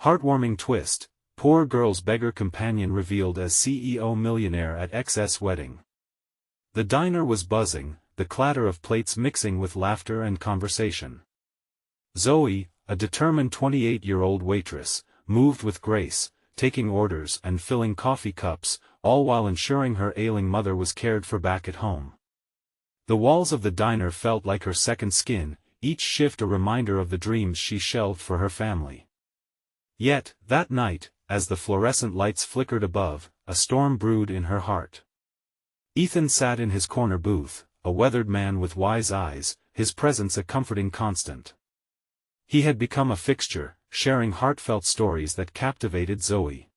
Heartwarming twist, poor girl's beggar companion revealed as CEO millionaire at XS wedding. The diner was buzzing, the clatter of plates mixing with laughter and conversation. Zoe, a determined 28-year-old waitress, moved with grace, taking orders and filling coffee cups, all while ensuring her ailing mother was cared for back at home. The walls of the diner felt like her second skin, each shift a reminder of the dreams she shelved for her family. Yet, that night, as the fluorescent lights flickered above, a storm brewed in her heart. Ethan sat in his corner booth, a weathered man with wise eyes, his presence a comforting constant. He had become a fixture, sharing heartfelt stories that captivated Zoe.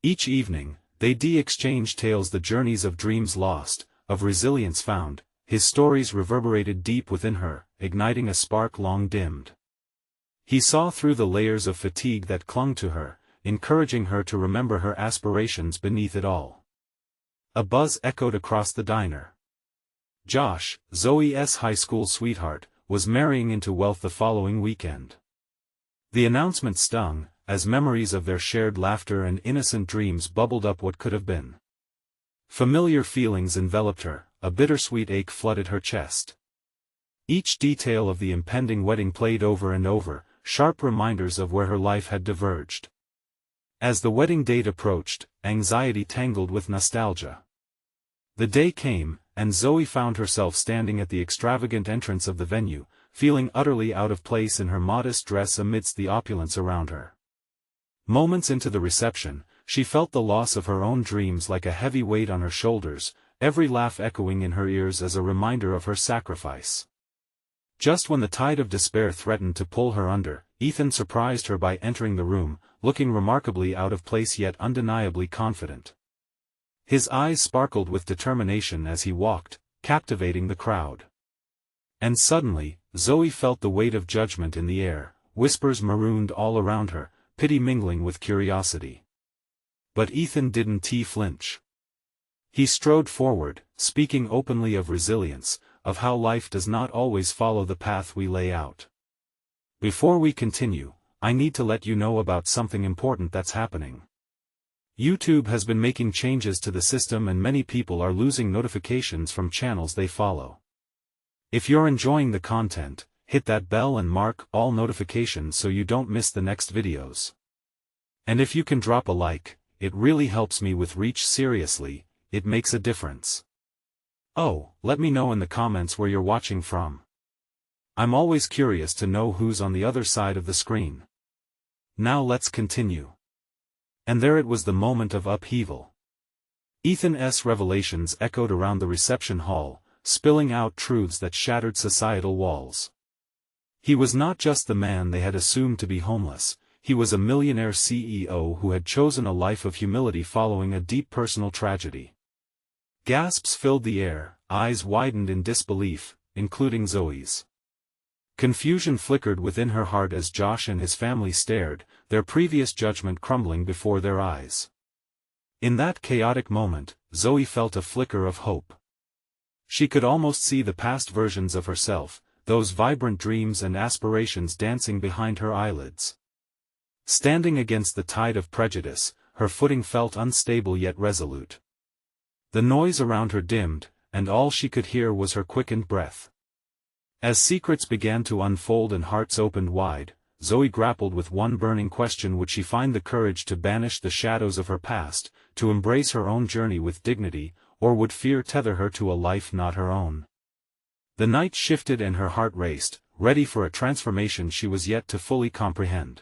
Each evening, they exchanged tales, the journeys of dreams lost, of resilience found. His stories reverberated deep within her, igniting a spark long dimmed. He saw through the layers of fatigue that clung to her, encouraging her to remember her aspirations beneath it all. A buzz echoed across the diner. Josh, Zoe's high school sweetheart, was marrying into wealth the following weekend. The announcement stung, as memories of their shared laughter and innocent dreams bubbled up what could have been. Familiar feelings enveloped her, a bittersweet ache flooded her chest. Each detail of the impending wedding played over and over, sharp reminders of where her life had diverged. As the wedding date approached, anxiety tangled with nostalgia. The day came, and Zoe found herself standing at the extravagant entrance of the venue, feeling utterly out of place in her modest dress amidst the opulence around her. Moments into the reception, she felt the loss of her own dreams like a heavy weight on her shoulders, every laugh echoing in her ears as a reminder of her sacrifice. Just when the tide of despair threatened to pull her under, Ethan surprised her by entering the room, looking remarkably out of place yet undeniably confident. His eyes sparkled with determination as he walked, captivating the crowd. And suddenly, Zoe felt the weight of judgment in the air, whispers marooned all around her, pity mingling with curiosity. But Ethan didn't flinch. He strode forward, speaking openly of resilience, of how life does not always follow the path we lay out. Before we continue, I need to let you know about something important that's happening. YouTube has been making changes to the system and many people are losing notifications from channels they follow. If you're enjoying the content, hit that bell and mark all notifications so you don't miss the next videos. And if you can drop a like, it really helps me with reach. Seriously, it makes a difference. Oh, let me know in the comments where you're watching from. I'm always curious to know who's on the other side of the screen. Now let's continue. And there it was, the moment of upheaval. Ethan's revelations echoed around the reception hall, spilling out truths that shattered societal walls. He was not just the man they had assumed to be homeless, he was a millionaire CEO who had chosen a life of humility following a deep personal tragedy. Gasps filled the air, eyes widened in disbelief, including Zoe's. Confusion flickered within her heart as Josh and his family stared, their previous judgment crumbling before their eyes. In that chaotic moment, Zoe felt a flicker of hope. She could almost see the past versions of herself, those vibrant dreams and aspirations dancing behind her eyelids. Standing against the tide of prejudice, her footing felt unstable yet resolute. The noise around her dimmed, and all she could hear was her quickened breath. As secrets began to unfold and hearts opened wide, Zoe grappled with one burning question: would she find the courage to banish the shadows of her past, to embrace her own journey with dignity, or would fear tether her to a life not her own? The night shifted and her heart raced, ready for a transformation she was yet to fully comprehend.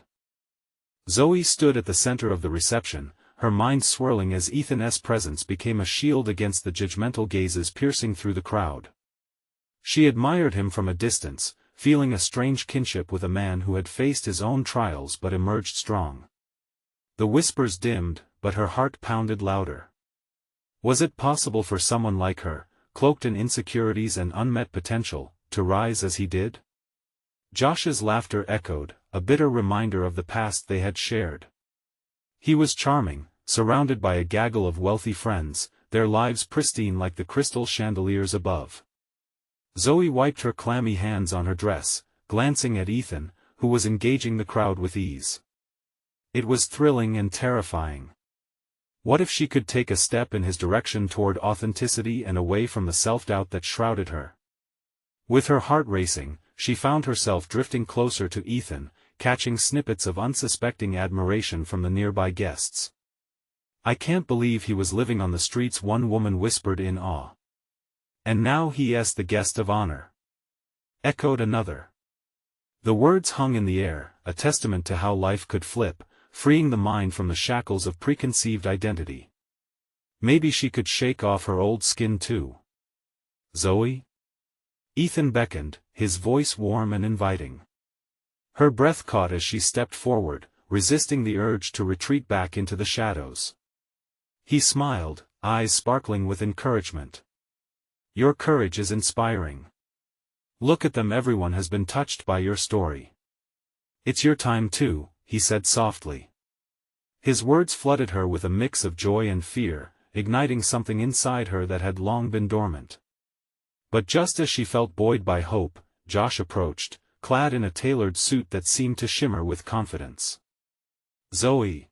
Zoe stood at the center of the reception, her mind swirling as Ethan's presence became a shield against the judgmental gazes piercing through the crowd. She admired him from a distance, feeling a strange kinship with a man who had faced his own trials but emerged strong. The whispers dimmed, but her heart pounded louder. Was it possible for someone like her, cloaked in insecurities and unmet potential, to rise as he did? Josh's laughter echoed, a bitter reminder of the past they had shared. He was charming, surrounded by a gaggle of wealthy friends, their lives pristine like the crystal chandeliers above. Zoe wiped her clammy hands on her dress, glancing at Ethan, who was engaging the crowd with ease. It was thrilling and terrifying. What if she could take a step in his direction toward authenticity and away from the self-doubt that shrouded her? With her heart racing, she found herself drifting closer to Ethan, catching snippets of unsuspecting admiration from the nearby guests. "I can't believe he was living on the streets," one woman whispered in awe. "And now he's the guest of honor," echoed another. The words hung in the air, a testament to how life could flip, freeing the mind from the shackles of preconceived identity. Maybe she could shake off her old skin too. "Zoe?" Ethan beckoned, his voice warm and inviting. Her breath caught as she stepped forward, resisting the urge to retreat back into the shadows. He smiled, eyes sparkling with encouragement. "Your courage is inspiring. Look at them, everyone has been touched by your story. It's your time too," he said softly. His words flooded her with a mix of joy and fear, igniting something inside her that had long been dormant. But just as she felt buoyed by hope, Josh approached, clad in a tailored suit that seemed to shimmer with confidence. "Zoe.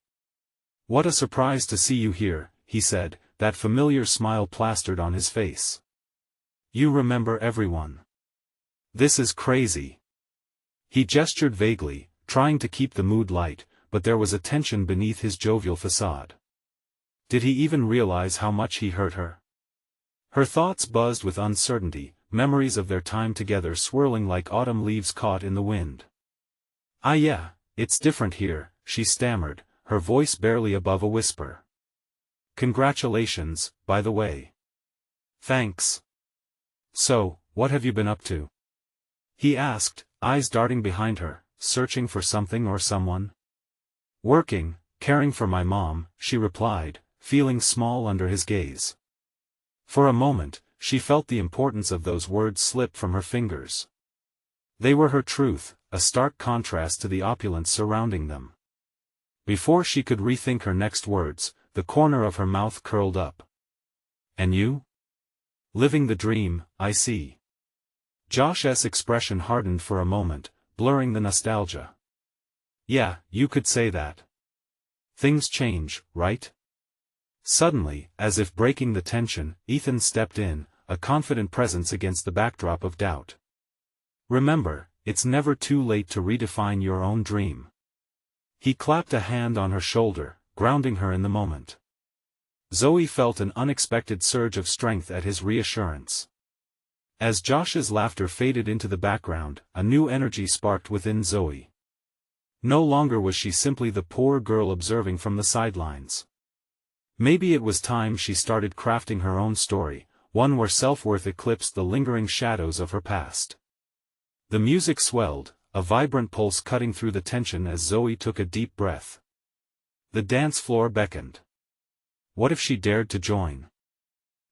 What a surprise to see you here," he said, that familiar smile plastered on his face. "You remember everyone. This is crazy." He gestured vaguely, trying to keep the mood light, but there was a tension beneath his jovial facade. Did he even realize how much he hurt her? Her thoughts buzzed with uncertainty, memories of their time together swirling like autumn leaves caught in the wind. Yeah, it's different here," she stammered, her voice barely above a whisper. "Congratulations, by the way." "Thanks. So, what have you been up to?" he asked, eyes darting behind her, searching for something or someone. "Working, caring for my mom," she replied, feeling small under his gaze. For a moment, she felt the importance of those words slip from her fingers. They were her truth, a stark contrast to the opulence surrounding them. Before she could rethink her next words, the corner of her mouth curled up. "And you?" "Living the dream, I see." Josh's expression hardened for a moment, blurring the nostalgia. "Yeah, you could say that. Things change, right?" Suddenly, as if breaking the tension, Ethan stepped in, a confident presence against the backdrop of doubt. "Remember, it's never too late to redefine your own dream." He clapped a hand on her shoulder, grounding her in the moment. Zoe felt an unexpected surge of strength at his reassurance. As Josh's laughter faded into the background, a new energy sparked within Zoe. No longer was she simply the poor girl observing from the sidelines. Maybe it was time she started crafting her own story, one where self-worth eclipsed the lingering shadows of her past. The music swelled, a vibrant pulse cutting through the tension as Zoe took a deep breath. The dance floor beckoned. What if she dared to join?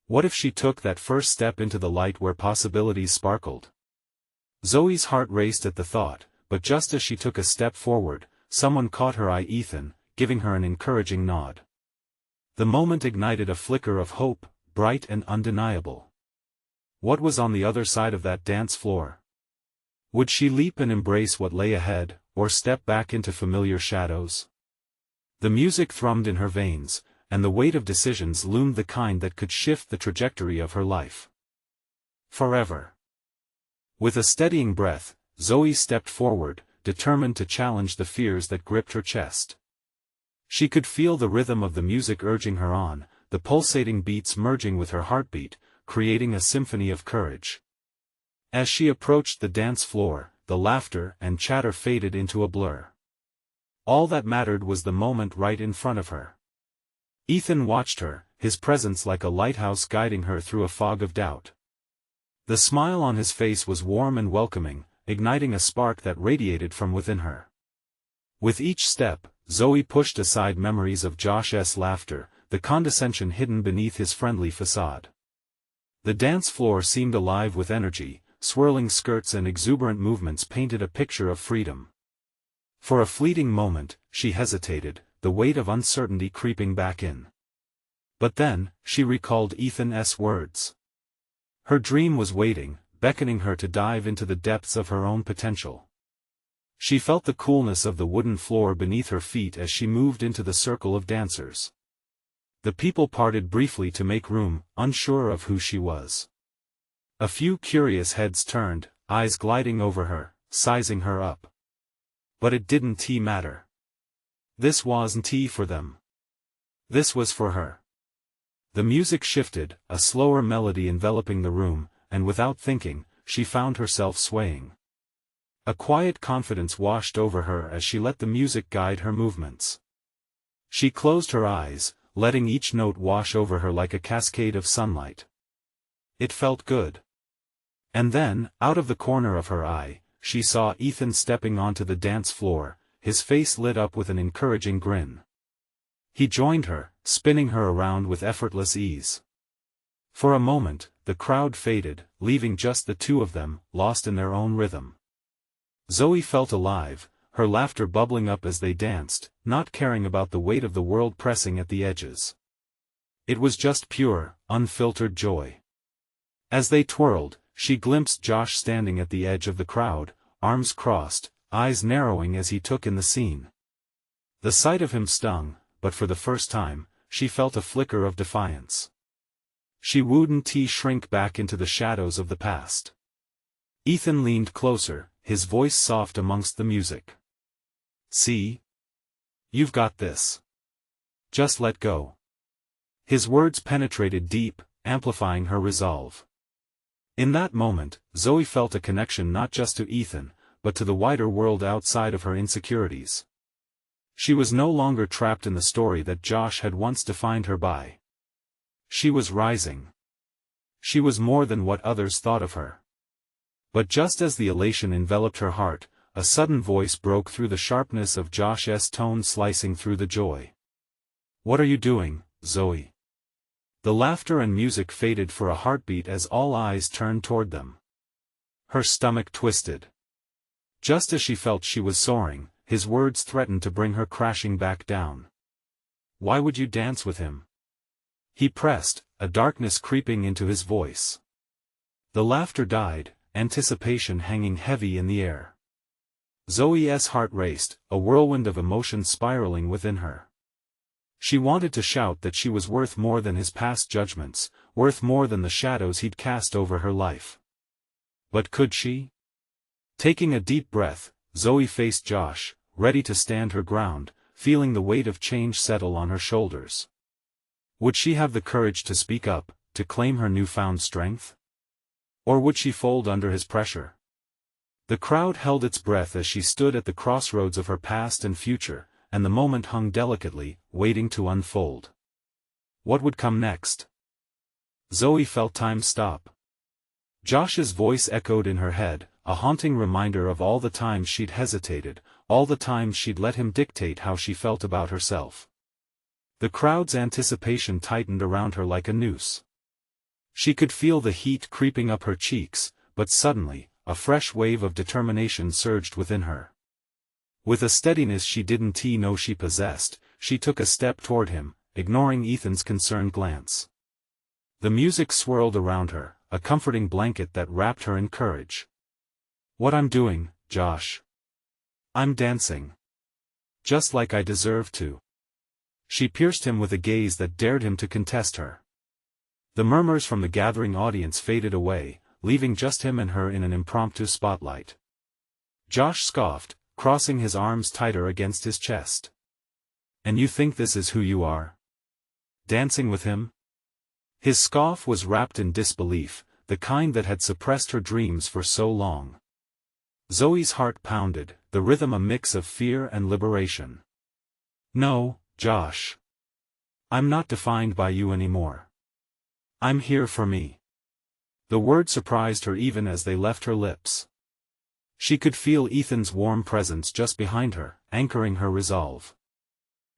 What if she took that first step into the light where possibilities sparkled? Zoe's heart raced at the thought, but just as she took a step forward, someone caught her eye. Ethan, giving her an encouraging nod. The moment ignited a flicker of hope, bright and undeniable. What was on the other side of that dance floor? Would she leap and embrace what lay ahead, or step back into familiar shadows? The music thrummed in her veins, and the weight of decisions loomed, the kind that could shift the trajectory of her life forever. With a steadying breath, Zoe stepped forward, determined to challenge the fears that gripped her chest. She could feel the rhythm of the music urging her on, the pulsating beats merging with her heartbeat, creating a symphony of courage. As she approached the dance floor, the laughter and chatter faded into a blur. All that mattered was the moment right in front of her. Ethan watched her, his presence like a lighthouse guiding her through a fog of doubt. The smile on his face was warm and welcoming, igniting a spark that radiated from within her. With each step, Zoe pushed aside memories of Josh's laughter, the condescension hidden beneath his friendly facade. The dance floor seemed alive with energy, swirling skirts and exuberant movements painted a picture of freedom. For a fleeting moment, she hesitated, the weight of uncertainty creeping back in. But then, she recalled Ethan's words. Her dream was waiting, beckoning her to dive into the depths of her own potential. She felt the coolness of the wooden floor beneath her feet as she moved into the circle of dancers. The people parted briefly to make room, unsure of who she was. A few curious heads turned, eyes gliding over her, sizing her up. But it didn't matter. This wasn't for them. This was for her. The music shifted, a slower melody enveloping the room, and without thinking, she found herself swaying. A quiet confidence washed over her as she let the music guide her movements. She closed her eyes, letting each note wash over her like a cascade of sunlight. It felt good. And then, out of the corner of her eye, she saw Ethan stepping onto the dance floor, his face lit up with an encouraging grin. He joined her, spinning her around with effortless ease. For a moment, the crowd faded, leaving just the two of them, lost in their own rhythm. Zoe felt alive, her laughter bubbling up as they danced, not caring about the weight of the world pressing at the edges. It was just pure, unfiltered joy. As they twirled, she glimpsed Josh standing at the edge of the crowd, arms crossed, eyes narrowing as he took in the scene. The sight of him stung, but for the first time, she felt a flicker of defiance. She wouldn't shrink back into the shadows of the past. Ethan leaned closer, his voice soft amongst the music. "See? You've got this. Just let go." His words penetrated deep, amplifying her resolve. In that moment, Zoe felt a connection not just to Ethan, but to the wider world outside of her insecurities. She was no longer trapped in the story that Josh had once defined her by. She was rising. She was more than what others thought of her. But just as the elation enveloped her heart, a sudden voice broke through the sharpness of Josh's tone, slicing through the joy. "What are you doing, Zoe?" The laughter and music faded for a heartbeat as all eyes turned toward them. Her stomach twisted. Just as she felt she was soaring, his words threatened to bring her crashing back down. "Why would you dance with him?" He pressed, a darkness creeping into his voice. The laughter died, anticipation hanging heavy in the air. Zoe's heart raced, a whirlwind of emotion spiraling within her. She wanted to shout that she was worth more than his past judgments, worth more than the shadows he'd cast over her life. But could she? Taking a deep breath, Zoe faced Josh, ready to stand her ground, feeling the weight of change settle on her shoulders. Would she have the courage to speak up, to claim her newfound strength? Or would she fold under his pressure? The crowd held its breath as she stood at the crossroads of her past and future, and the moment hung delicately, waiting to unfold. What would come next? Zoe felt time stop. Josh's voice echoed in her head, a haunting reminder of all the times she'd hesitated, all the times she'd let him dictate how she felt about herself. The crowd's anticipation tightened around her like a noose. She could feel the heat creeping up her cheeks, but suddenly, a fresh wave of determination surged within her. With a steadiness she didn't know she possessed, she took a step toward him, ignoring Ethan's concerned glance. The music swirled around her, a comforting blanket that wrapped her in courage. "What I'm doing, Josh? I'm dancing. Just like I deserve to." She pierced him with a gaze that dared him to contest her. The murmurs from the gathering audience faded away, leaving just him and her in an impromptu spotlight. Josh scoffed, crossing his arms tighter against his chest. "And you think this is who you are? Dancing with him?" His scoff was wrapped in disbelief, the kind that had suppressed her dreams for so long. Zoe's heart pounded, the rhythm a mix of fear and liberation. "No, Josh. I'm not defined by you anymore. I'm here for me." The word surprised her even as they left her lips. She could feel Ethan's warm presence just behind her, anchoring her resolve.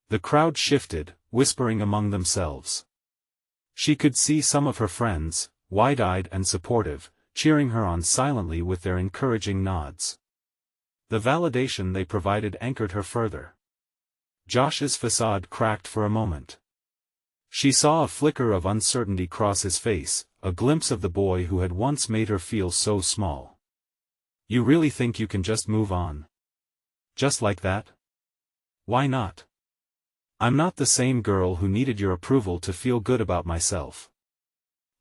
The crowd shifted, whispering among themselves. She could see some of her friends, wide-eyed and supportive, cheering her on silently with their encouraging nods. The validation they provided anchored her further. Josh's facade cracked for a moment. She saw a flicker of uncertainty cross his face, a glimpse of the boy who had once made her feel so small. "You really think you can just move on?" Just like that? Why not? I'm not the same girl who needed your approval to feel good about myself.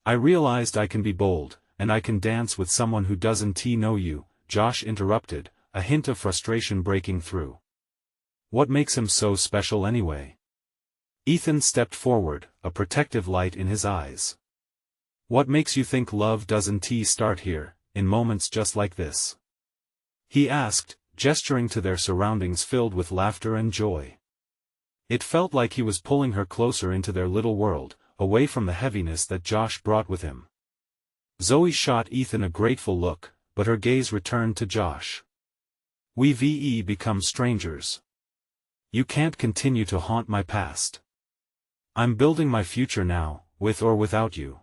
I realized I can be bold, and I can dance with someone who doesn't know you, Josh interrupted, a hint of frustration breaking through. What makes him so special anyway? Ethan stepped forward, a protective light in his eyes. What makes you think love doesn't start here, in moments just like this? He asked, gesturing to their surroundings filled with laughter and joy. It felt like he was pulling her closer into their little world, away from the heaviness that Josh brought with him. Zoe shot Ethan a grateful look, but her gaze returned to Josh. We've become strangers. You can't continue to haunt my past. I'm building my future now, with or without you.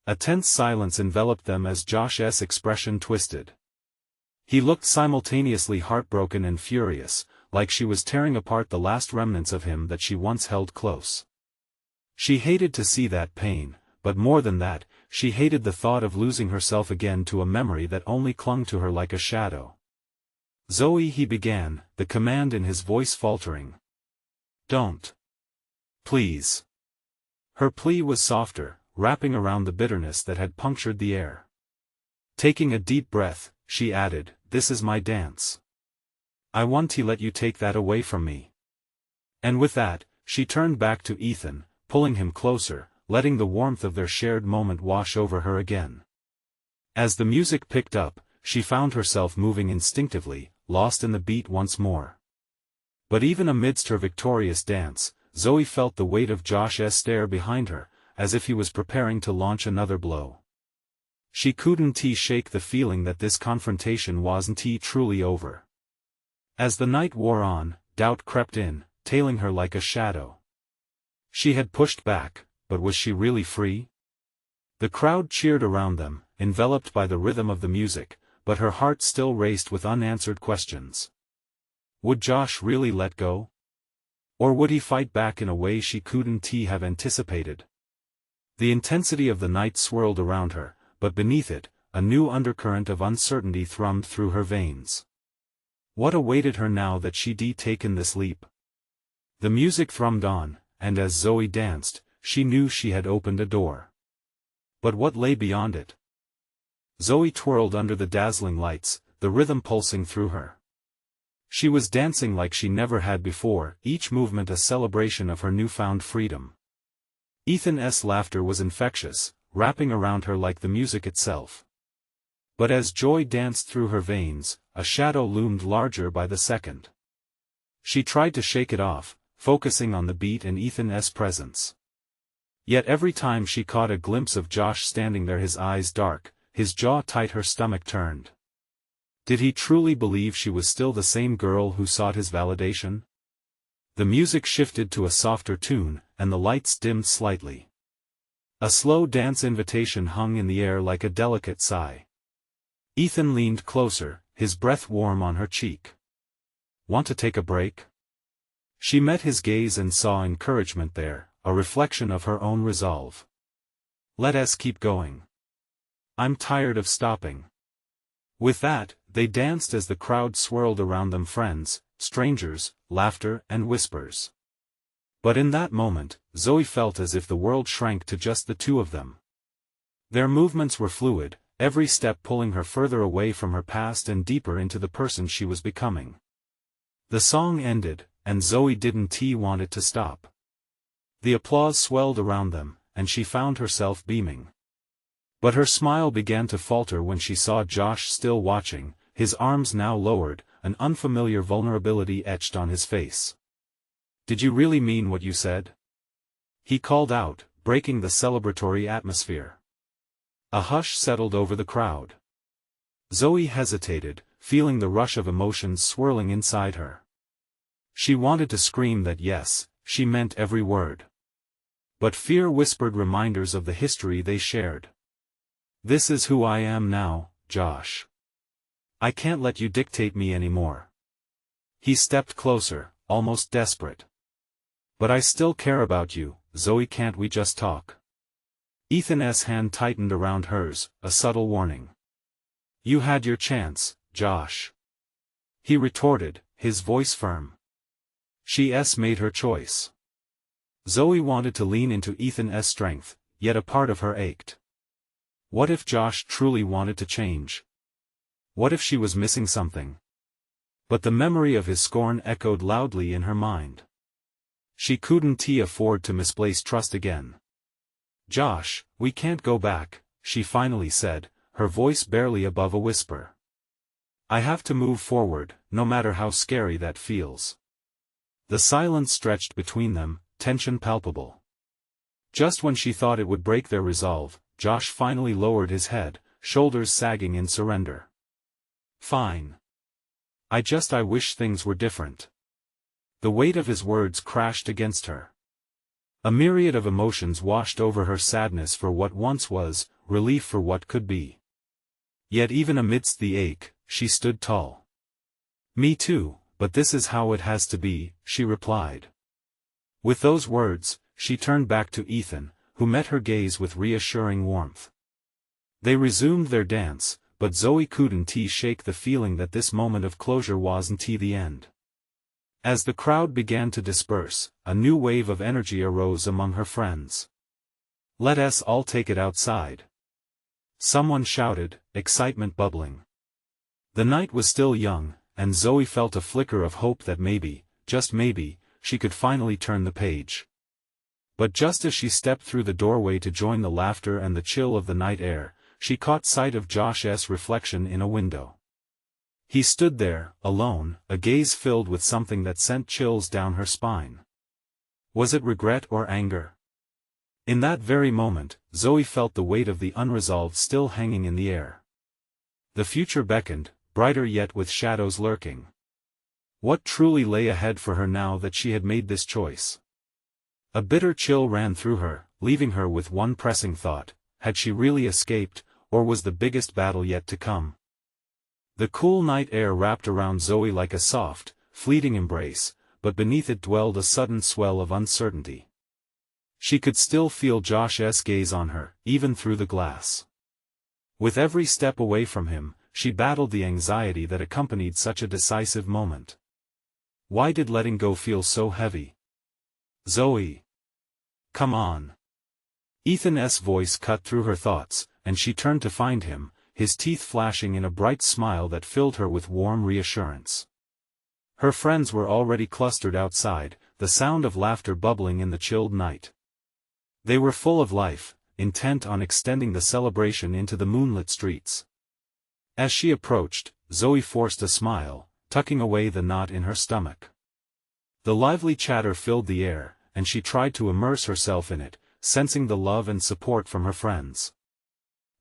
A tense silence enveloped them as Josh's expression twisted. He looked simultaneously heartbroken and furious, like she was tearing apart the last remnants of him that she once held close. She hated to see that pain, but more than that, she hated the thought of losing herself again to a memory that only clung to her like a shadow. Zoe, he began, the command in his voice faltering. Don't. Please. Her plea was softer, wrapping around the bitterness that had punctured the air. Taking a deep breath, she added, this is my dance. I want to let you take that away from me. And with that, she turned back to Ethan, pulling him closer, letting the warmth of their shared moment wash over her again. As the music picked up, she found herself moving instinctively, lost in the beat once more. But even amidst her victorious dance, Zoe felt the weight of Josh's stare behind her, as if he was preparing to launch another blow. She couldn't shake the feeling that this confrontation wasn't truly over. As the night wore on, doubt crept in, tailing her like a shadow. She had pushed back, but was she really free? The crowd cheered around them, enveloped by the rhythm of the music, but her heart still raced with unanswered questions. Would Josh really let go? Or would he fight back in a way she couldn't have anticipated? The intensity of the night swirled around her, but beneath it, a new undercurrent of uncertainty thrummed through her veins. What awaited her now that she'd taken this leap? The music thrummed on, and as Zoe danced, she knew she had opened a door. But what lay beyond it? Zoe twirled under the dazzling lights, the rhythm pulsing through her. She was dancing like she never had before, each movement a celebration of her newfound freedom. Ethan's laughter was infectious, wrapping around her like the music itself. But as joy danced through her veins, a shadow loomed larger by the second. She tried to shake it off, focusing on the beat and Ethan's presence. Yet every time she caught a glimpse of Josh standing there, his eyes dark, his jaw tight, her stomach turned. Did he truly believe she was still the same girl who sought his validation? The music shifted to a softer tune, and the lights dimmed slightly. A slow dance invitation hung in the air like a delicate sigh. Ethan leaned closer, his breath warm on her cheek. Want to take a break? She met his gaze and saw encouragement there, a reflection of her own resolve. Let us keep going. I'm tired of stopping. With that, they danced as the crowd swirled around them, friends, strangers, laughter and whispers. But in that moment, Zoe felt as if the world shrank to just the two of them. Their movements were fluid, every step pulling her further away from her past and deeper into the person she was becoming. The song ended, and Zoe didn't want it to stop. The applause swelled around them, and she found herself beaming. But her smile began to falter when she saw Josh still watching, his arms now lowered, an unfamiliar vulnerability etched on his face. Did you really mean what you said? He called out, breaking the celebratory atmosphere. A hush settled over the crowd. Zoe hesitated, feeling the rush of emotions swirling inside her. She wanted to scream that yes, she meant every word. But fear whispered reminders of the history they shared. This is who I am now, Josh. I can't let you dictate me anymore. He stepped closer, almost desperate. But I still care about you, Zoe, can't we just talk? Ethan's hand tightened around hers, a subtle warning. You had your chance, Josh. He retorted, his voice firm. She's made her choice. Zoe wanted to lean into Ethan's strength, yet a part of her ached. What if Josh truly wanted to change? What if she was missing something? But the memory of his scorn echoed loudly in her mind. She couldn't afford to misplace trust again. "Josh, we can't go back," she finally said, her voice barely above a whisper. "I have to move forward, no matter how scary that feels." The silence stretched between them, tension palpable. Just when she thought it would break their resolve, Josh finally lowered his head, shoulders sagging in surrender. "Fine. I wish things were different." The weight of his words crashed against her. A myriad of emotions washed over her: sadness for what once was, relief for what could be. Yet even amidst the ache, she stood tall. "Me too, but this is how it has to be," she replied. With those words, she turned back to Ethan, who met her gaze with reassuring warmth. They resumed their dance, but Zoe couldn't shake the feeling that this moment of closure wasn't the end. As the crowd began to disperse, a new wave of energy arose among her friends. "Let us all take it outside," someone shouted, excitement bubbling. The night was still young, and Zoe felt a flicker of hope that maybe, just maybe, she could finally turn the page. But just as she stepped through the doorway to join the laughter and the chill of the night air, she caught sight of Josh's reflection in a window. He stood there, alone, a gaze filled with something that sent chills down her spine. Was it regret or anger? In that very moment, Zoe felt the weight of the unresolved still hanging in the air. The future beckoned, brighter yet with shadows lurking. What truly lay ahead for her now that she had made this choice? A bitter chill ran through her, leaving her with one pressing thought: had she really escaped, or was the biggest battle yet to come? The cool night air wrapped around Zoe like a soft, fleeting embrace, but beneath it dwelled a sudden swell of uncertainty. She could still feel Josh's gaze on her, even through the glass. With every step away from him, she battled the anxiety that accompanied such a decisive moment. Why did letting go feel so heavy? "Zoe! Come on!" Ethan's voice cut through her thoughts, and she turned to find him, his teeth flashing in a bright smile that filled her with warm reassurance. Her friends were already clustered outside, the sound of laughter bubbling in the chilled night. They were full of life, intent on extending the celebration into the moonlit streets. As she approached, Zoe forced a smile, tucking away the knot in her stomach. The lively chatter filled the air, and she tried to immerse herself in it, sensing the love and support from her friends.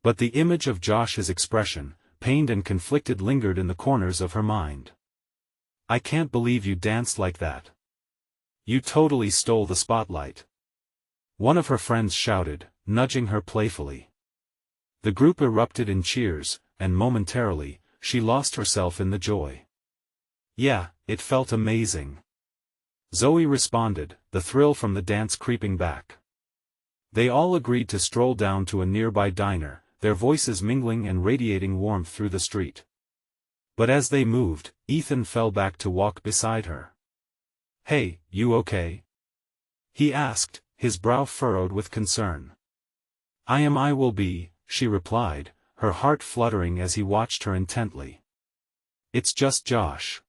But the image of Josh's expression, pained and conflicted, lingered in the corners of her mind. "I can't believe you danced like that. You totally stole the spotlight," one of her friends shouted, nudging her playfully. The group erupted in cheers, and momentarily, she lost herself in the joy. "Yeah, it felt amazing," Zoe responded, the thrill from the dance creeping back. They all agreed to stroll down to a nearby diner, their voices mingling and radiating warmth through the street. But as they moved, Ethan fell back to walk beside her. "Hey, you okay?" he asked, his brow furrowed with concern. I will be," she replied, her heart fluttering as he watched her intently. "It's just Josh."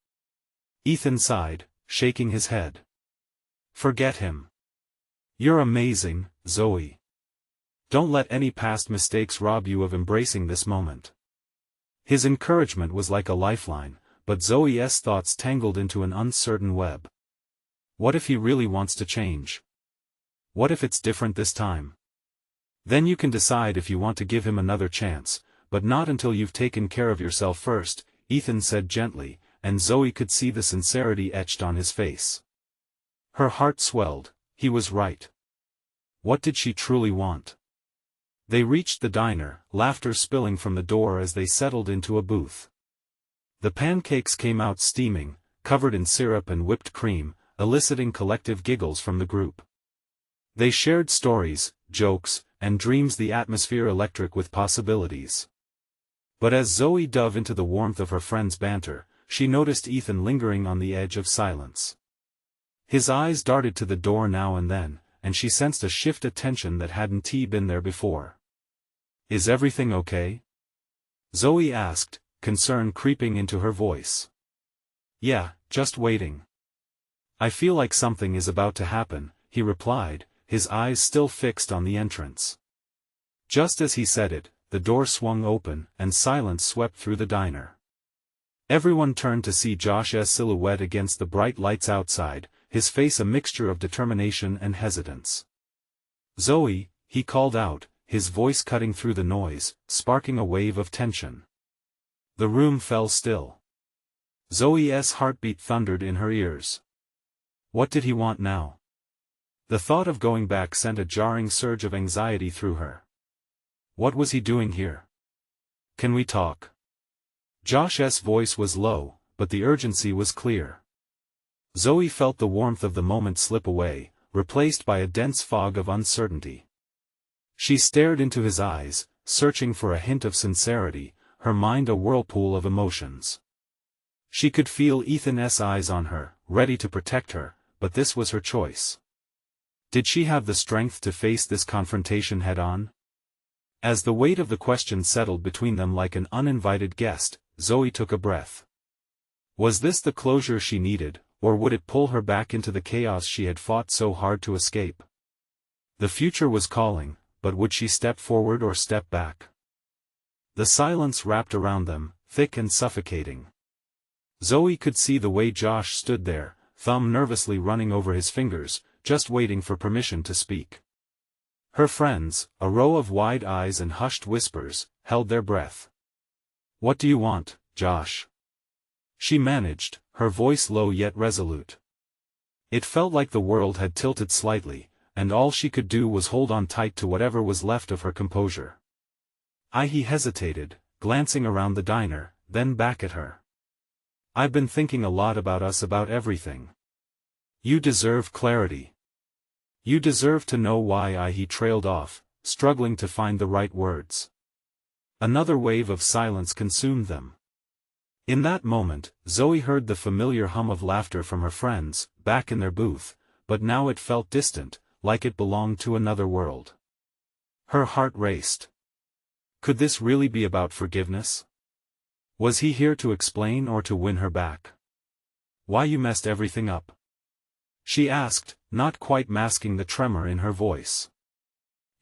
Ethan sighed, shaking his head. "Forget him. You're amazing, Zoe. Don't let any past mistakes rob you of embracing this moment." His encouragement was like a lifeline, but Zoe's thoughts tangled into an uncertain web. What if he really wants to change? What if it's different this time? Then you can decide if you want to give him another chance, but not until you've taken care of yourself first, Ethan said gently, and Zoe could see the sincerity etched on his face. Her heart swelled. He was right. What did she truly want? They reached the diner, laughter spilling from the door as they settled into a booth. The pancakes came out steaming, covered in syrup and whipped cream, eliciting collective giggles from the group. They shared stories, jokes, and dreams, the atmosphere electric with possibilities. But as Zoe dove into the warmth of her friends' banter, she noticed Ethan lingering on the edge of silence. His eyes darted to the door now and then, and she sensed a shift of tension that hadn't been there before. "Is everything okay?" Zoe asked, concern creeping into her voice. "Yeah, just waiting. I feel like something is about to happen," he replied, his eyes still fixed on the entrance. Just as he said it, the door swung open, and silence swept through the diner. Everyone turned to see Josh's silhouette against the bright lights outside, his face a mixture of determination and hesitance. "Zoe," he called out, his voice cutting through the noise, sparking a wave of tension. The room fell still. Zoe's heartbeat thundered in her ears. What did he want now? The thought of going back sent a jarring surge of anxiety through her. What was he doing here? "Can we talk?" Josh's voice was low, but the urgency was clear. Zoe felt the warmth of the moment slip away, replaced by a dense fog of uncertainty. She stared into his eyes, searching for a hint of sincerity, her mind a whirlpool of emotions. She could feel Ethan's eyes on her, ready to protect her, but this was her choice. Did she have the strength to face this confrontation head-on? As the weight of the question settled between them like an uninvited guest, Zoe took a breath. Was this the closure she needed, or would it pull her back into the chaos she had fought so hard to escape? The future was calling, but would she step forward or step back? The silence wrapped around them, thick and suffocating. Zoe could see the way Josh stood there, thumb nervously running over his fingers, just waiting for permission to speak. Her friends, a row of wide eyes and hushed whispers, held their breath. "What do you want, Josh?" She managed, her voice low yet resolute. It felt like the world had tilted slightly, and all she could do was hold on tight to whatever was left of her composure. He hesitated, glancing around the diner, then back at her. "I've been thinking a lot about us, about everything. You deserve clarity. You deserve to know why." He trailed off, struggling to find the right words. Another wave of silence consumed them. In that moment, Zoe heard the familiar hum of laughter from her friends, back in their booth, but now it felt distant, like it belonged to another world. Her heart raced. Could this really be about forgiveness? Was he here to explain or to win her back? "Why you messed everything up?" she asked, not quite masking the tremor in her voice.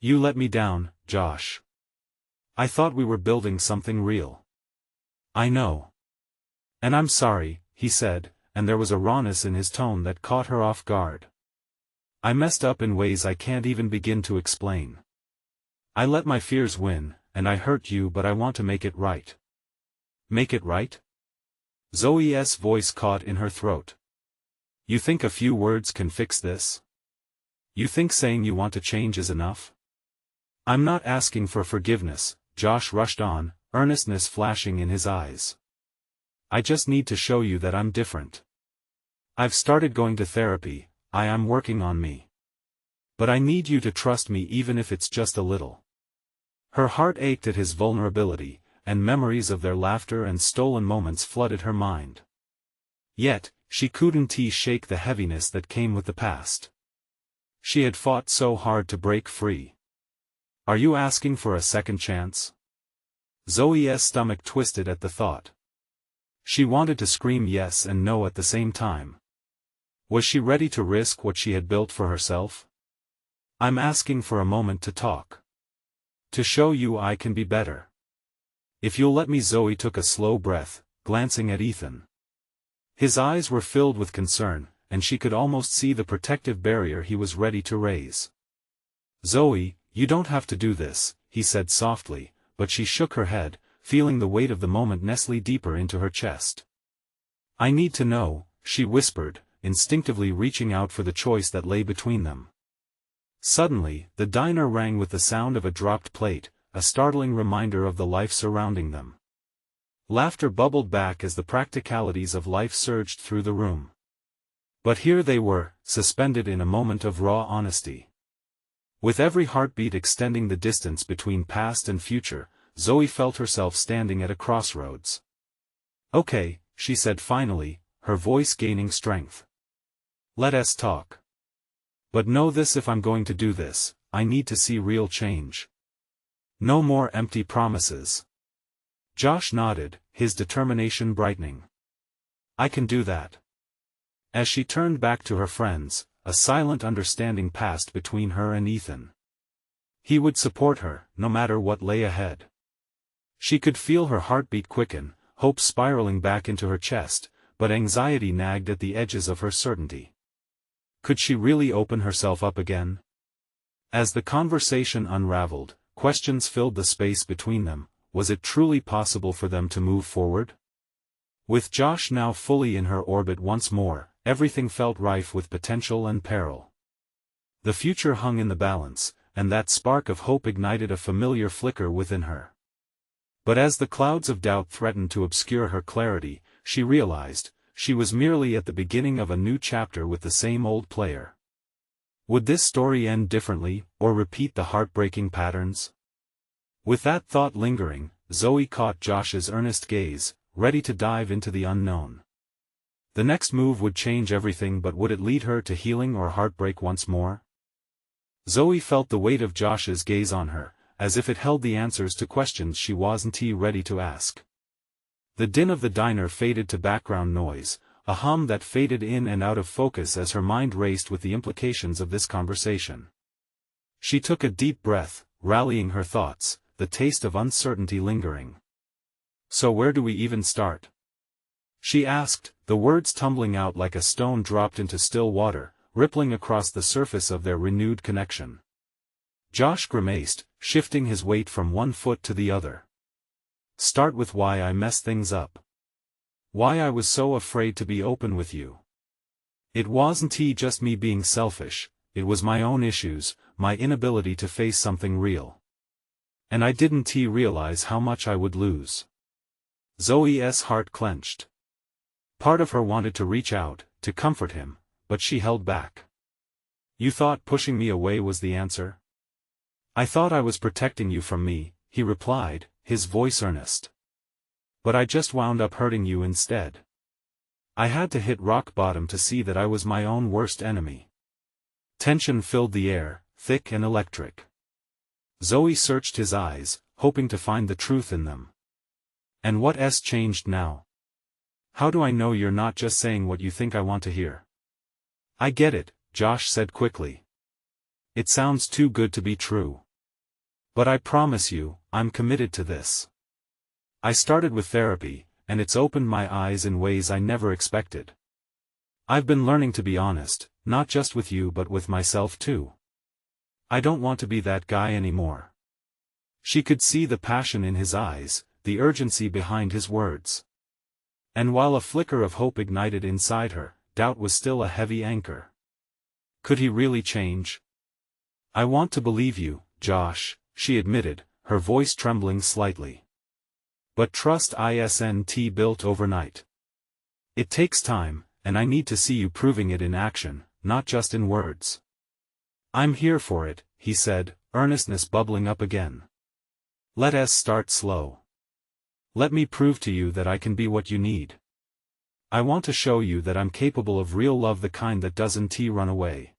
"You let me down, Josh. I thought we were building something real." "I know. And I'm sorry," he said, and there was a rawness in his tone that caught her off guard. "I messed up in ways I can't even begin to explain. I let my fears win, and I hurt you, but I want to make it right." "Make it right?" Zoe's voice caught in her throat. "You think a few words can fix this? You think saying you want to change is enough?" "I'm not asking for forgiveness," Josh rushed on, earnestness flashing in his eyes. "I just need to show you that I'm different. I've started going to therapy, I am working on me. But I need you to trust me even if it's just a little." Her heart ached at his vulnerability, and memories of their laughter and stolen moments flooded her mind. Yet, she couldn't shake the heaviness that came with the past. She had fought so hard to break free. "Are you asking for a second chance?" Zoe's stomach twisted at the thought. She wanted to scream yes and no at the same time. Was she ready to risk what she had built for herself? "I'm asking for a moment to talk. To show you I can be better. If you'll let me." Zoe took a slow breath, glancing at Ethan. His eyes were filled with concern, and she could almost see the protective barrier he was ready to raise. "Zoe, you don't have to do this," he said softly, but she shook her head, feeling the weight of the moment nestle deeper into her chest. "I need to know," she whispered, instinctively reaching out for the choice that lay between them. Suddenly, the diner rang with the sound of a dropped plate, a startling reminder of the life surrounding them. Laughter bubbled back as the practicalities of life surged through the room. But here they were, suspended in a moment of raw honesty. With every heartbeat extending the distance between past and future, Zoe felt herself standing at a crossroads. "Okay," she said finally, her voice gaining strength. Let us talk. But know this: if I'm going to do this, I need to see real change. No more empty promises. Josh nodded, his determination brightening. I can do that. As she turned back to her friends, a silent understanding passed between her and Ethan. He would support her, no matter what lay ahead. She could feel her heartbeat quicken, hope spiraling back into her chest, but anxiety nagged at the edges of her certainty. Could she really open herself up again? As the conversation unraveled, questions filled the space between them. Was it truly possible for them to move forward? With Josh now fully in her orbit once more, everything felt rife with potential and peril. The future hung in the balance, and that spark of hope ignited a familiar flicker within her. But as the clouds of doubt threatened to obscure her clarity, she realized, she was merely at the beginning of a new chapter with the same old player. Would this story end differently, or repeat the heartbreaking patterns? With that thought lingering, Zoe caught Josh's earnest gaze, ready to dive into the unknown. The next move would change everything, but would it lead her to healing or heartbreak once more? Zoe felt the weight of Josh's gaze on her, as if it held the answers to questions she wasn't ready to ask. The din of the diner faded to background noise, a hum that faded in and out of focus as her mind raced with the implications of this conversation. She took a deep breath, rallying her thoughts, the taste of uncertainty lingering. So where do we even start? She asked, the words tumbling out like a stone dropped into still water, rippling across the surface of their renewed connection. Josh grimaced, shifting his weight from one foot to the other. Start with why I messed things up. Why I was so afraid to be open with you. It wasn't just me being selfish, it was my own issues, my inability to face something real. And I didn't realize how much I would lose. Zoe's heart clenched. Part of her wanted to reach out, to comfort him, but she held back. You thought pushing me away was the answer? I thought I was protecting you from me, he replied, his voice earnest. But I just wound up hurting you instead. I had to hit rock bottom to see that I was my own worst enemy. Tension filled the air, thick and electric. Zoe searched his eyes, hoping to find the truth in them. And what's changed now? How do I know you're not just saying what you think I want to hear? I get it, Josh said quickly. It sounds too good to be true. But I promise you, I'm committed to this. I started with therapy, and it's opened my eyes in ways I never expected. I've been learning to be honest, not just with you but with myself too. I don't want to be that guy anymore. She could see the passion in his eyes, the urgency behind his words. And while a flicker of hope ignited inside her, doubt was still a heavy anchor. Could he really change? I want to believe you, Josh, she admitted, her voice trembling slightly. But trust isn't built overnight. It takes time, and I need to see you proving it in action, not just in words. I'm here for it, he said, earnestness bubbling up again. Let us start slow. Let me prove to you that I can be what you need. I want to show you that I'm capable of real love, the kind that doesn't run away.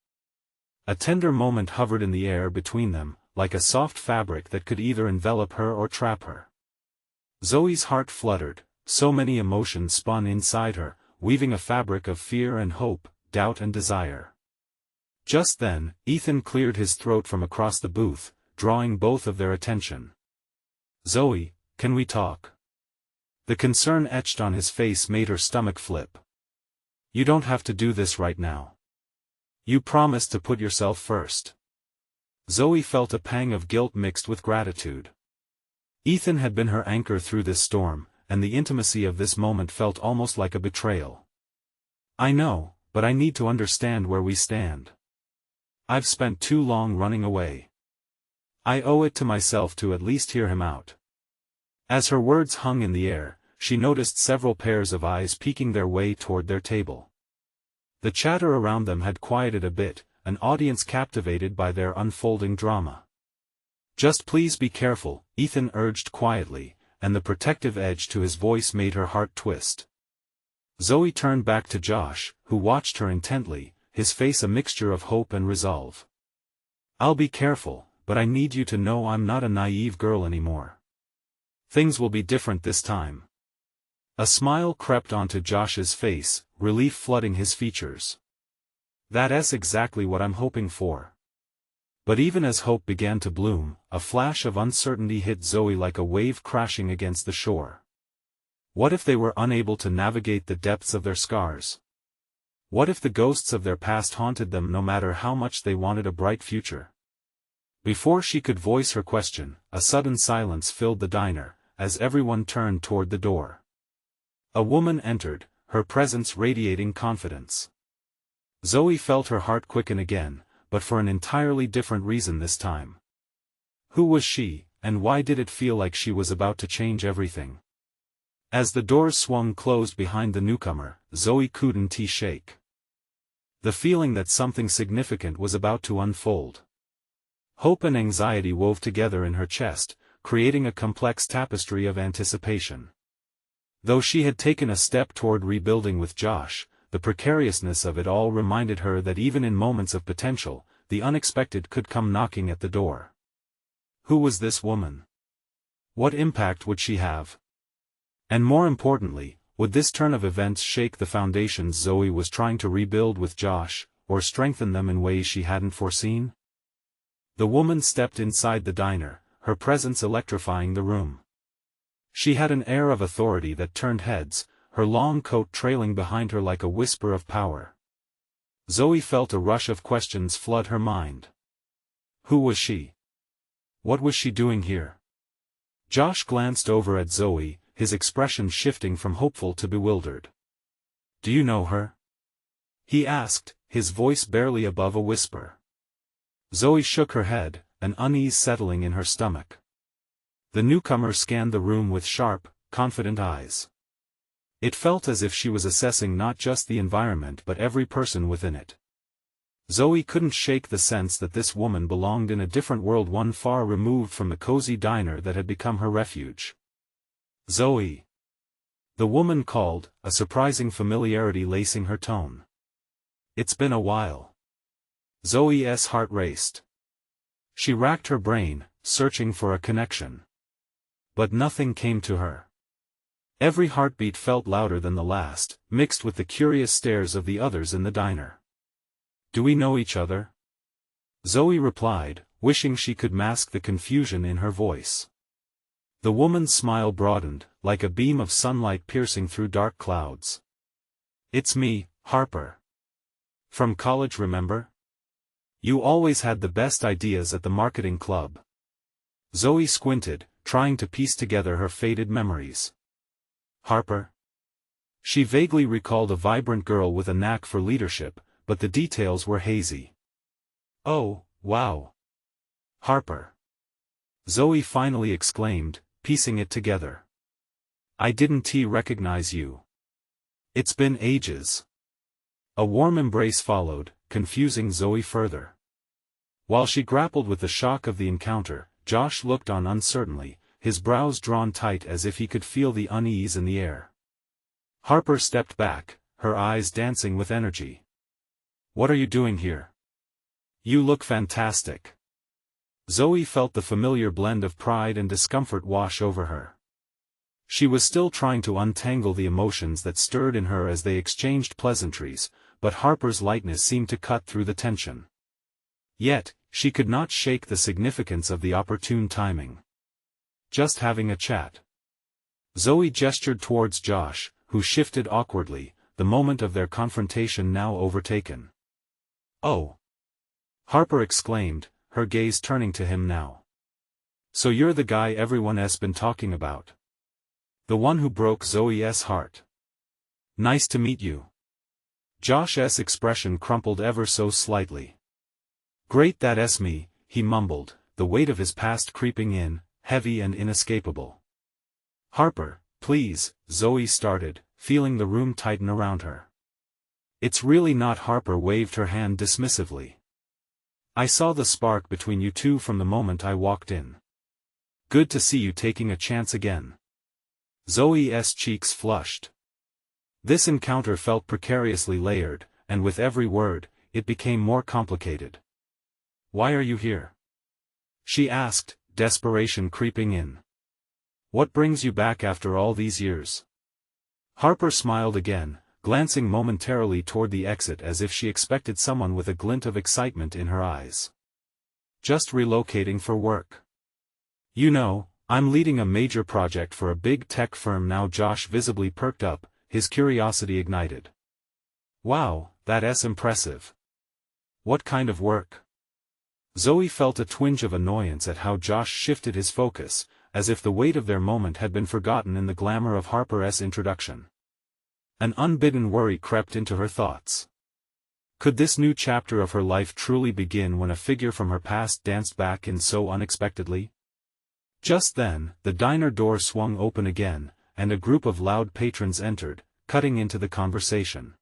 A tender moment hovered in the air between them, like a soft fabric that could either envelop her or trap her. Zoe's heart fluttered, so many emotions spun inside her, weaving a fabric of fear and hope, doubt and desire. Just then, Ethan cleared his throat from across the booth, drawing both of their attention. Zoe, can we talk? The concern etched on his face made her stomach flip. You don't have to do this right now. You promised to put yourself first. Zoe felt a pang of guilt mixed with gratitude. Ethan had been her anchor through this storm, and the intimacy of this moment felt almost like a betrayal. I know, but I need to understand where we stand. I've spent too long running away. I owe it to myself to at least hear him out. As her words hung in the air, she noticed several pairs of eyes peeking their way toward their table. The chatter around them had quieted a bit, an audience captivated by their unfolding drama. Just please be careful, Ethan urged quietly, and the protective edge to his voice made her heart twist. Zoe turned back to Josh, who watched her intently, his face a mixture of hope and resolve. "I'll be careful, but I need you to know I'm not a naive girl anymore. Things will be different this time." A smile crept onto Josh's face, relief flooding his features. "That's exactly what I'm hoping for." But even as hope began to bloom, a flash of uncertainty hit Zoe like a wave crashing against the shore. What if they were unable to navigate the depths of their scars? What if the ghosts of their past haunted them no matter how much they wanted a bright future? Before she could voice her question, a sudden silence filled the diner, as everyone turned toward the door. A woman entered, her presence radiating confidence. Zoe felt her heart quicken again, but for an entirely different reason this time. Who was she, and why did it feel like she was about to change everything? As the doors swung closed behind the newcomer, Zoe couldn't shake the feeling that something significant was about to unfold. Hope and anxiety wove together in her chest, creating a complex tapestry of anticipation. Though she had taken a step toward rebuilding with Josh, the precariousness of it all reminded her that even in moments of potential, the unexpected could come knocking at the door. Who was this woman? What impact would she have? And more importantly, would this turn of events shake the foundations Zoe was trying to rebuild with Josh, or strengthen them in ways she hadn't foreseen? The woman stepped inside the diner, her presence electrifying the room. She had an air of authority that turned heads, her long coat trailing behind her like a whisper of power. Zoe felt a rush of questions flood her mind. Who was she? What was she doing here? Josh glanced over at Zoe, his expression shifting from hopeful to bewildered. "Do you know her?" he asked, his voice barely above a whisper. Zoe shook her head, an unease settling in her stomach. The newcomer scanned the room with sharp, confident eyes. It felt as if she was assessing not just the environment but every person within it. Zoe couldn't shake the sense that this woman belonged in a different world, one far removed from the cozy diner that had become her refuge. "Zoe." The woman called, a surprising familiarity lacing her tone. "It's been a while." Zoe's heart raced. She racked her brain, searching for a connection. But nothing came to her. Every heartbeat felt louder than the last, mixed with the curious stares of the others in the diner. "Do we know each other?" Zoe replied, wishing she could mask the confusion in her voice. The woman's smile broadened, like a beam of sunlight piercing through dark clouds. "It's me, Harper. From college, remember? You always had the best ideas at the marketing club." Zoe squinted, trying to piece together her faded memories. Harper? She vaguely recalled a vibrant girl with a knack for leadership, but the details were hazy. "Oh, wow. Harper." Zoe finally exclaimed, piecing it together. "I didn't recognize you. It's been ages." A warm embrace followed, confusing Zoe further. While she grappled with the shock of the encounter, Josh looked on uncertainly, his brows drawn tight as if he could feel the unease in the air. Harper stepped back, her eyes dancing with energy. "What are you doing here? You look fantastic." Zoe felt the familiar blend of pride and discomfort wash over her. She was still trying to untangle the emotions that stirred in her as they exchanged pleasantries, but Harper's lightness seemed to cut through the tension. Yet, she could not shake the significance of the opportune timing. "Just having a chat." Zoe gestured towards Josh, who shifted awkwardly, the moment of their confrontation now overtaken. "Oh!" Harper exclaimed, her gaze turning to him now. "So you're the guy everyone's been talking about. The one who broke Zoe's heart. Nice to meet you." Josh's expression crumpled ever so slightly. "Great, that's me," he mumbled, the weight of his past creeping in, heavy and inescapable. "Harper, please," Zoe started, feeling the room tighten around her. "It's really not." Harper waved her hand dismissively. "I saw the spark between you two from the moment I walked in. Good to see you taking a chance again." Zoe's cheeks flushed. This encounter felt precariously layered, and with every word, it became more complicated. "Why are you here?" she asked, desperation creeping in. "What brings you back after all these years?" Harper smiled again, glancing momentarily toward the exit as if she expected someone with a glint of excitement in her eyes. "Just relocating for work. You know, I'm leading a major project for a big tech firm now." Josh visibly perked up, his curiosity ignited. "Wow, that's impressive. What kind of work?" Zoe felt a twinge of annoyance at how Josh shifted his focus, as if the weight of their moment had been forgotten in the glamour of Harper's introduction. An unbidden worry crept into her thoughts. Could this new chapter of her life truly begin when a figure from her past danced back in so unexpectedly? Just then, the diner door swung open again, and a group of loud patrons entered, cutting into the conversation.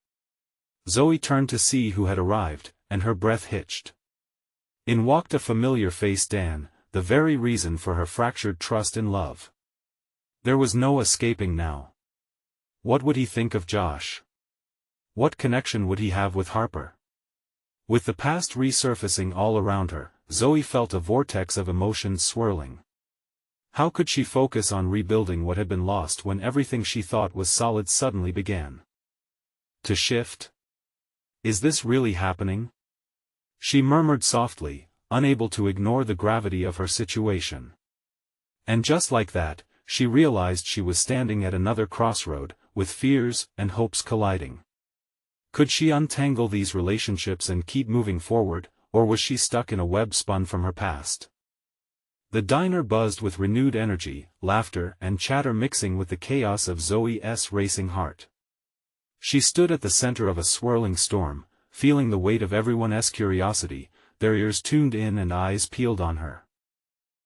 Zoe turned to see who had arrived, and her breath hitched. In walked a familiar face, Dan, the very reason for her fractured trust in love. There was no escaping now. What would he think of Josh? What connection would he have with Harper? With the past resurfacing all around her, Zoe felt a vortex of emotions swirling. How could she focus on rebuilding what had been lost when everything she thought was solid suddenly began to shift? Is this really happening? She murmured softly, unable to ignore the gravity of her situation. And just like that, she realized she was standing at another crossroad, with fears and hopes colliding. Could she untangle these relationships and keep moving forward, or was she stuck in a web spun from her past? The diner buzzed with renewed energy, laughter and chatter mixing with the chaos of Zoe's racing heart. She stood at the center of a swirling storm, feeling the weight of everyone's curiosity, their ears tuned in and eyes peeled on her.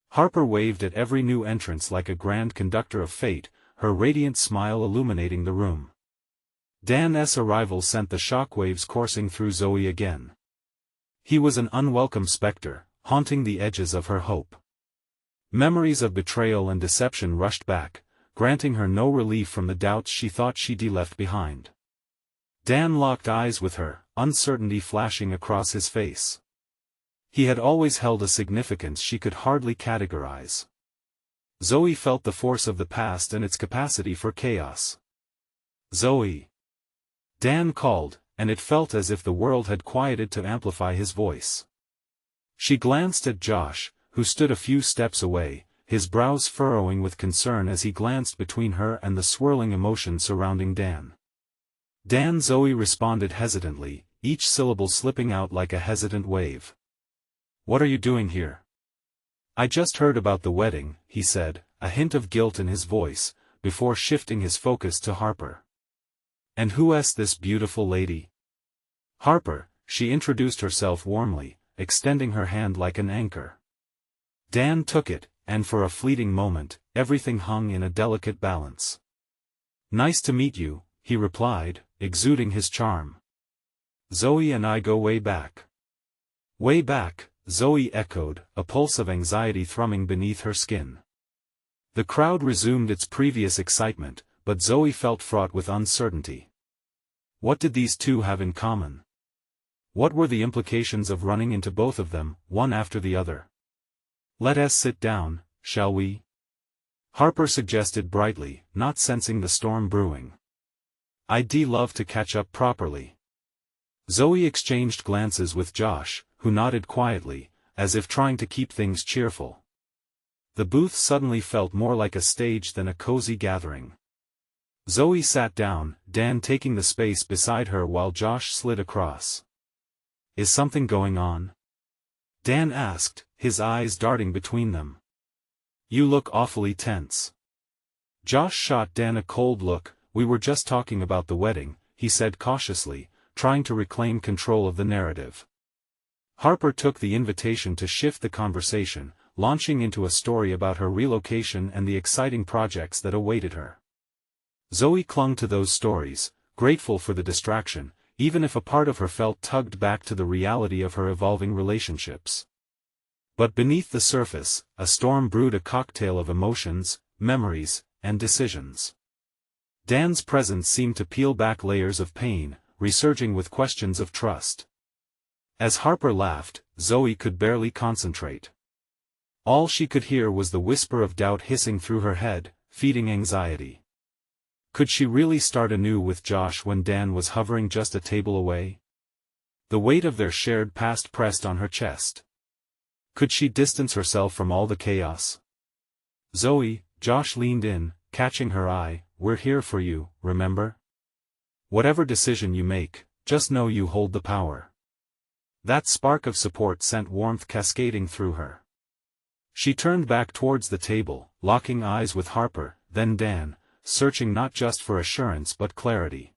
Harper waved at every new entrance like a grand conductor of fate, her radiant smile illuminating the room. Dan's arrival sent the shockwaves coursing through Zoe again. He was an unwelcome specter, haunting the edges of her hope. Memories of betrayal and deception rushed back, granting her no relief from the doubts she thought she'd left behind. Dan locked eyes with her, uncertainty flashing across his face. He had always held a significance she could hardly categorize. Zoe felt the force of the past and its capacity for chaos. "Zoe!" Dan called, and it felt as if the world had quieted to amplify his voice. She glanced at Josh, who stood a few steps away, his brows furrowing with concern as he glanced between her and the swirling emotions surrounding Dan. "Dan." Zoe responded hesitantly, each syllable slipping out like a hesitant wave. "What are you doing here?" "I just heard about the wedding," he said, a hint of guilt in his voice, before shifting his focus to Harper. "And who's this beautiful lady?" "Harper," she introduced herself warmly, extending her hand like an anchor. Dan took it, and for a fleeting moment, everything hung in a delicate balance. "Nice to meet you," he replied, exuding his charm. "Zoe and I go way back." "Way back," Zoe echoed, a pulse of anxiety thrumming beneath her skin. The crowd resumed its previous excitement, but Zoe felt fraught with uncertainty. What did these two have in common? What were the implications of running into both of them, one after the other? "Let us sit down, shall we?" Harper suggested brightly, not sensing the storm brewing. "I'd love to catch up properly." Zoe exchanged glances with Josh, who nodded quietly, as if trying to keep things cheerful. The booth suddenly felt more like a stage than a cozy gathering. Zoe sat down, Dan taking the space beside her while Josh slid across. "Is something going on?" Dan asked, his eyes darting between them. "You look awfully tense." Josh shot Dan a cold look. "We were just talking about the wedding," he said cautiously, trying to reclaim control of the narrative. Harper took the invitation to shift the conversation, launching into a story about her relocation and the exciting projects that awaited her. Zoe clung to those stories, grateful for the distraction, even if a part of her felt tugged back to the reality of her evolving relationships. But beneath the surface, a storm brewed, a cocktail of emotions, memories, and decisions. Dan's presence seemed to peel back layers of pain, resurging with questions of trust. As Harper laughed, Zoe could barely concentrate. All she could hear was the whisper of doubt hissing through her head, feeding anxiety. Could she really start anew with Josh when Dan was hovering just a table away? The weight of their shared past pressed on her chest. Could she distance herself from all the chaos? Zoe, Josh leaned in, catching her eye. We're here for you, remember? Whatever decision you make, just know you hold the power. That spark of support sent warmth cascading through her. She turned back towards the table, locking eyes with Harper, then Dan, searching not just for assurance but clarity.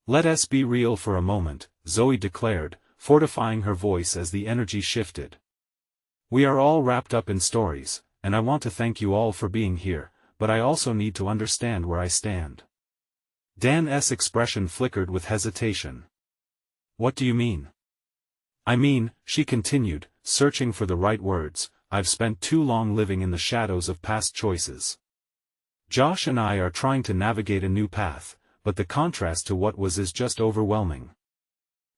Let us be real for a moment, Zoe declared, fortifying her voice as the energy shifted. We are all wrapped up in stories, and I want to thank you all for being here, but I also need to understand where I stand. Dan's expression flickered with hesitation. What do you mean? I mean, she continued, searching for the right words, I've spent too long living in the shadows of past choices. Josh and I are trying to navigate a new path, but the contrast to what was is just overwhelming.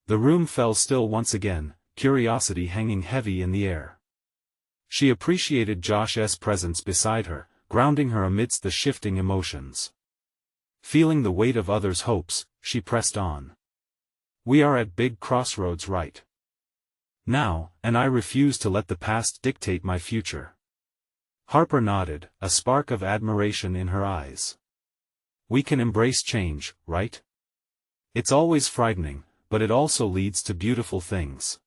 The room fell still once again, curiosity hanging heavy in the air. She appreciated Josh's presence beside her, grounding her amidst the shifting emotions. Feeling the weight of others' hopes, she pressed on. We are at big crossroads right now, and I refuse to let the past dictate my future. Harper nodded, a spark of admiration in her eyes. We can embrace change, right? It's always frightening, but it also leads to beautiful things.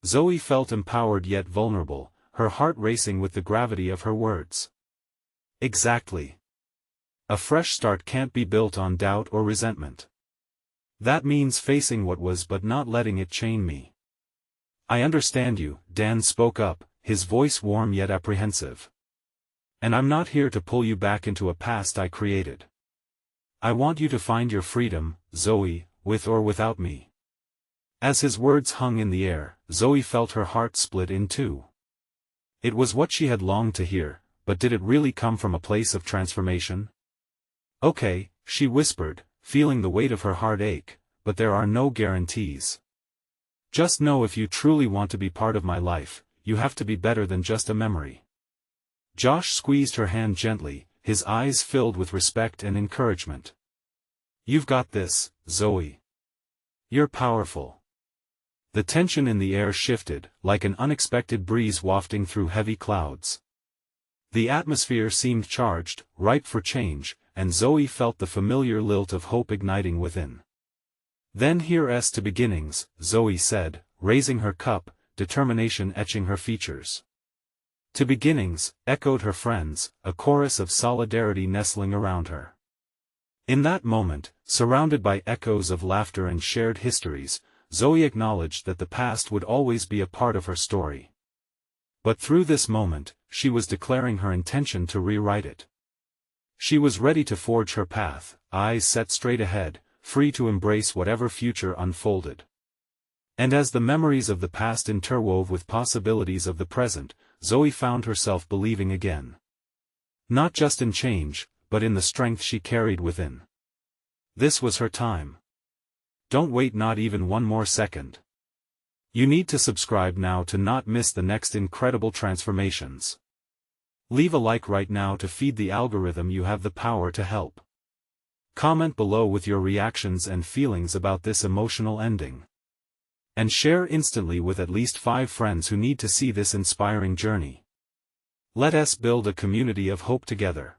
Zoe felt empowered yet vulnerable, her heart racing with the gravity of her words. Exactly. A fresh start can't be built on doubt or resentment. That means facing what was but not letting it chain me. I understand you, Dan spoke up, his voice warm yet apprehensive. And I'm not here to pull you back into a past I created. I want you to find your freedom, Zoe, with or without me. As his words hung in the air, Zoe felt her heart split in two. It was what she had longed to hear, but did it really come from a place of transformation? Okay, she whispered, feeling the weight of her heart ache, but there are no guarantees. Just know if you truly want to be part of my life, you have to be better than just a memory. Josh squeezed her hand gently, his eyes filled with respect and encouragement. You've got this, Zoe. You're powerful. The tension in the air shifted, like an unexpected breeze wafting through heavy clouds. The atmosphere seemed charged, ripe for change, and Zoe felt the familiar lilt of hope igniting within. Then here's to beginnings, Zoe said, raising her cup, determination etching her features. To beginnings, echoed her friends, a chorus of solidarity nestling around her. In that moment, surrounded by echoes of laughter and shared histories, Zoe acknowledged that the past would always be a part of her story. But through this moment, she was declaring her intention to rewrite it. She was ready to forge her path, eyes set straight ahead, free to embrace whatever future unfolded. And as the memories of the past interwove with possibilities of the present, Zoe found herself believing again. Not just in change, but in the strength she carried within. This was her time. Don't wait not even one more second. You need to subscribe now to not miss the next incredible transformations. Leave a like right now to feed the algorithm. You have the power to help. Comment below with your reactions and feelings about this emotional ending. And share instantly with at least 5 friends who need to see this inspiring journey. Let us build a community of hope together.